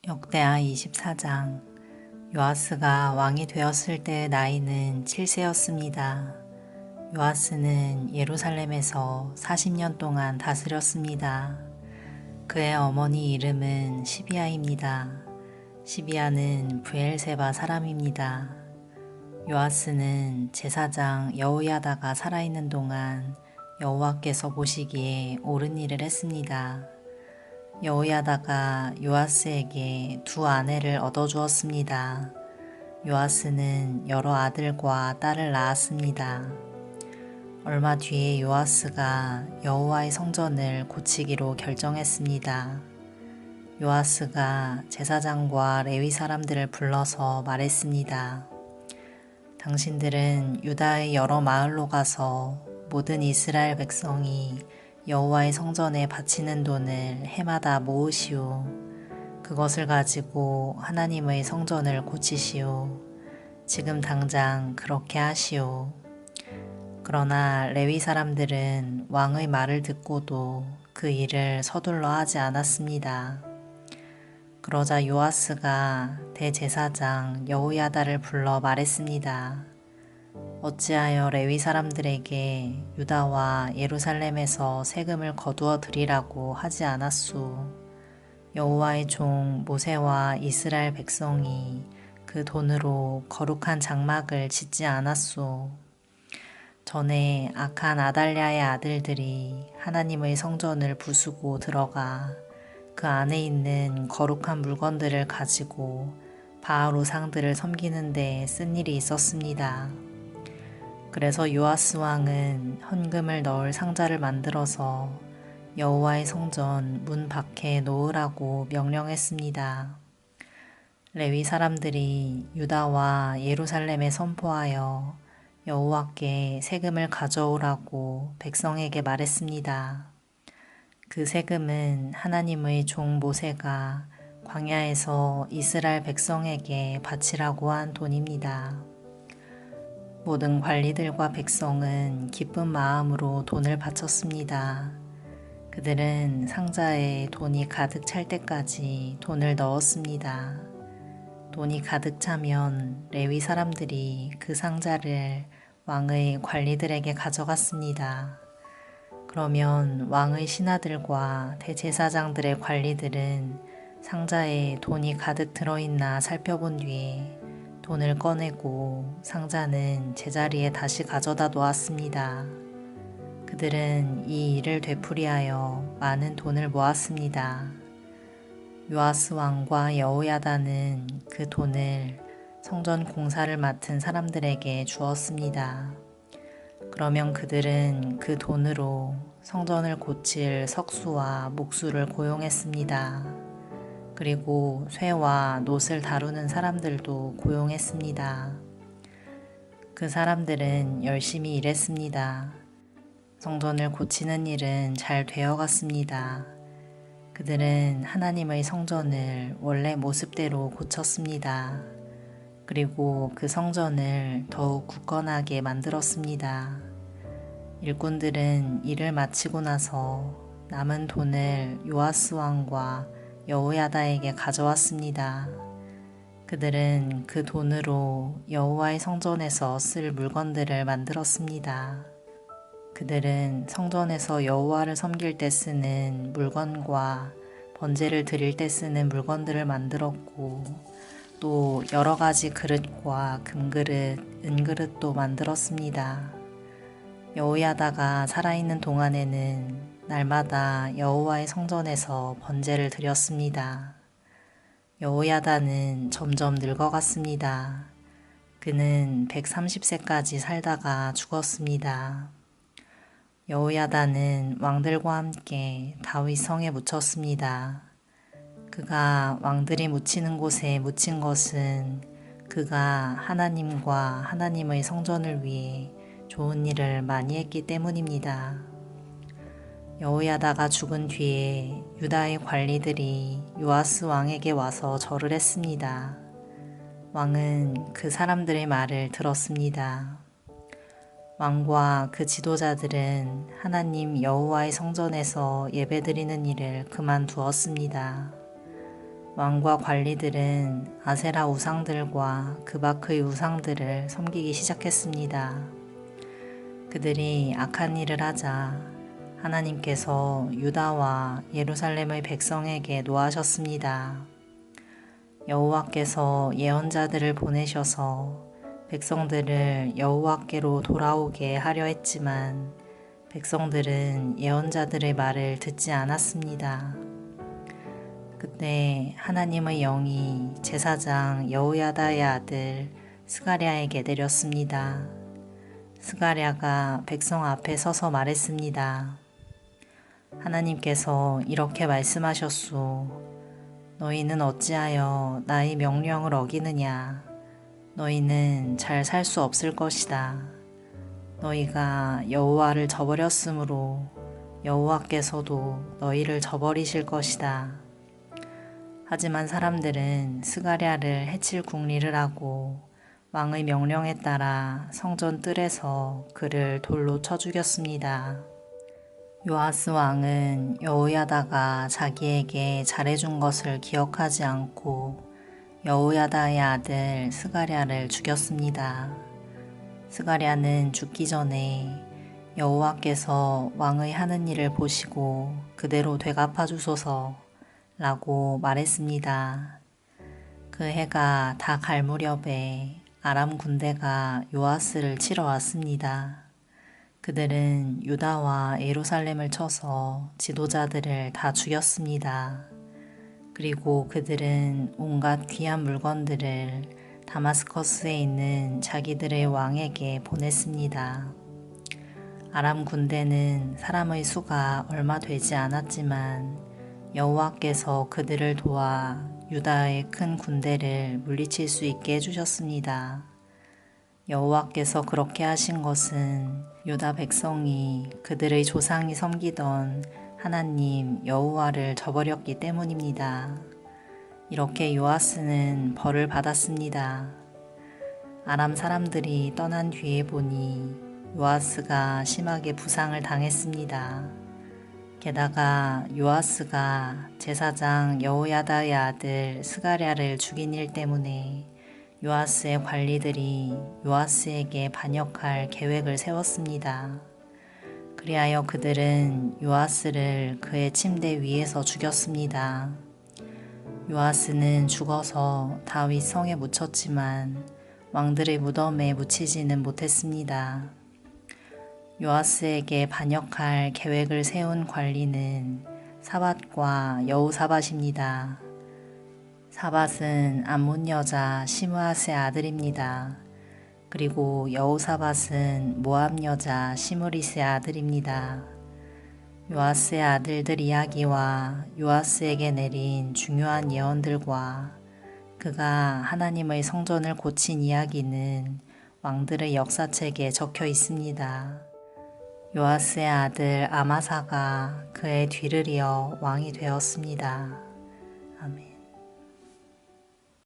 역대하 24장. 요아스가 왕이 되었을 때의 나이는 7세였습니다. 요아스는 예루살렘에서 40년 동안 다스렸습니다. 그의 어머니 이름은 시비아입니다. 시비아는 브엘세바 사람입니다. 요아스는 제사장 여호야다가 살아있는 동안 여호와께서 보시기에 옳은 일을 했습니다. 여호야다가 요아스에게 두 아내를 얻어주었습니다. 요아스는 여러 아들과 딸을 낳았습니다. 얼마 뒤에 요아스가 여호와의 성전을 고치기로 결정했습니다. 요아스가 제사장과 레위 사람들을 불러서 말했습니다. 당신들은 유다의 여러 마을로 가서 모든 이스라엘 백성이 여호와의 성전에 바치는 돈을 해마다 모으시오. 그것을 가지고 하나님의 성전을 고치시오. 지금 당장 그렇게 하시오. 그러나 레위 사람들은 왕의 말을 듣고도 그 일을 서둘러 하지 않았습니다. 그러자 요아스가 대제사장 여호야다를 불러 말했습니다. 어찌하여 레위 사람들에게 유다와 예루살렘에서 세금을 거두어 드리라고 하지 않았소. 여호와의 종 모세와 이스라엘 백성이 그 돈으로 거룩한 장막을 짓지 않았소. 전에 악한 아달랴의 아들들이 하나님의 성전을 부수고 들어가 그 안에 있는 거룩한 물건들을 가지고 바알 우상들을 섬기는 데 쓴 일이 있었습니다. 그래서 요아스 왕은 헌금을 넣을 상자를 만들어서 여호와의 성전 문 밖에 놓으라고 명령했습니다. 레위 사람들이 유다와 예루살렘에 선포하여 여호와께 세금을 가져오라고 백성에게 말했습니다. 그 세금은 하나님의 종 모세가 광야에서 이스라엘 백성에게 바치라고 한 돈입니다. 모든 관리들과 백성은 기쁜 마음으로 돈을 바쳤습니다. 그들은 상자에 돈이 가득 찰 때까지 돈을 넣었습니다. 돈이 가득 차면 레위 사람들이 그 상자를 왕의 관리들에게 가져갔습니다. 그러면 왕의 신하들과 대제사장들의 관리들은 상자에 돈이 가득 들어있나 살펴본 뒤에 돈을 꺼내고 상자는 제자리에 다시 가져다 놓았습니다. 그들은 이 일을 되풀이하여 많은 돈을 모았습니다. 요아스 왕과 여호야다는 그 돈을 성전 공사를 맡은 사람들에게 주었습니다. 그러면 그들은 그 돈으로 성전을 고칠 석수와 목수를 고용했습니다. 그리고 쇠와 놋을 다루는 사람들도 고용했습니다. 그 사람들은 열심히 일했습니다. 성전을 고치는 일은 잘 되어갔습니다. 그들은 하나님의 성전을 원래 모습대로 고쳤습니다. 그리고 그 성전을 더욱 굳건하게 만들었습니다. 일꾼들은 일을 마치고 나서 남은 돈을 요아스 왕과 여호야다에게 가져왔습니다. 그들은 그 돈으로 여호와의 성전에서 쓸 물건들을 만들었습니다. 그들은 성전에서 여호와를 섬길 때 쓰는 물건과 번제를 드릴 때 쓰는 물건들을 만들었고 또 여러 가지 그릇과 금그릇, 은그릇도 만들었습니다. 여호야다가 살아있는 동안에는 날마다 여호와의 성전에서 번제를 드렸습니다. 여호야다는 점점 늙어갔습니다. 그는 130세까지 살다가 죽었습니다. 여호야다는 왕들과 함께 다윗 성에 묻혔습니다. 그가 왕들이 묻히는 곳에 묻힌 것은 그가 하나님과 하나님의 성전을 위해 좋은 일을 많이 했기 때문입니다. 여호야다가 죽은 뒤에 유다의 관리들이 요아스 왕에게 와서 절을 했습니다. 왕은 그 사람들의 말을 들었습니다. 왕과 그 지도자들은 하나님 여호와의 성전에서 예배드리는 일을 그만두었습니다. 왕과 관리들은 아세라 우상들과 그바크의 우상들을 섬기기 시작했습니다. 그들이 악한 일을 하자 하나님께서 유다와 예루살렘의 백성에게 노하셨습니다. 여호와께서 예언자들을 보내셔서 백성들을 여호와께로 돌아오게 하려 했지만 백성들은 예언자들의 말을 듣지 않았습니다. 그때 하나님의 영이 제사장 여호야다의 아들 스가랴에게 내렸습니다. 스가랴가 백성 앞에 서서 말했습니다. 하나님께서 이렇게 말씀하셨소. 너희는 어찌하여 나의 명령을 어기느냐. 너희는 잘 살 수 없을 것이다. 너희가 여호와를 저버렸으므로 여호와께서도 너희를 저버리실 것이다. 하지만 사람들은 스가랴를 해칠 궁리를 하고 왕의 명령에 따라 성전 뜰에서 그를 돌로 쳐 죽였습니다. 요아스 왕은 여호야다가 자기에게 잘해준 것을 기억하지 않고 여호야다의 아들 스가랴를 죽였습니다. 스가랴는 죽기 전에 여호와께서 왕의 하는 일을 보시고 그대로 되갚아 주소서 라고 말했습니다. 그 해가 다 갈 무렵에 아람 군대가 요아스를 치러 왔습니다. 그들은 유다와 예루살렘을 쳐서 지도자들을 다 죽였습니다. 그리고 그들은 온갖 귀한 물건들을 다마스커스에 있는 자기들의 왕에게 보냈습니다. 아람 군대는 사람의 수가 얼마 되지 않았지만 여호와께서 그들을 도와 유다의 큰 군대를 물리칠 수 있게 해주셨습니다. 여호와께서 그렇게 하신 것은 유다 백성이 그들의 조상이 섬기던 하나님 여호와를 저버렸기 때문입니다. 이렇게 요아스는 벌을 받았습니다. 아람 사람들이 떠난 뒤에 보니 요아스가 심하게 부상을 당했습니다. 게다가 요아스가 제사장 여호야다의 아들 스가랴를 죽인 일 때문에 요아스의 관리들이 요아스에게 반역할 계획을 세웠습니다. 그리하여 그들은 요아스를 그의 침대 위에서 죽였습니다. 요아스는 죽어서 다윗 성에 묻혔지만 왕들의 무덤에 묻히지는 못했습니다. 요아스에게 반역할 계획을 세운 관리는 사밧과 여호사밧입니다. 사밧은 암몬 여자 시므아스의 아들입니다. 그리고 여호사밧은 모압 여자 시므리스의 아들입니다. 요아스의 아들들 이야기와 요아스에게 내린 중요한 예언들과 그가 하나님의 성전을 고친 이야기는 왕들의 역사책에 적혀 있습니다. 요아스의 아들 아마사가 그의 뒤를 이어 왕이 되었습니다. 아멘.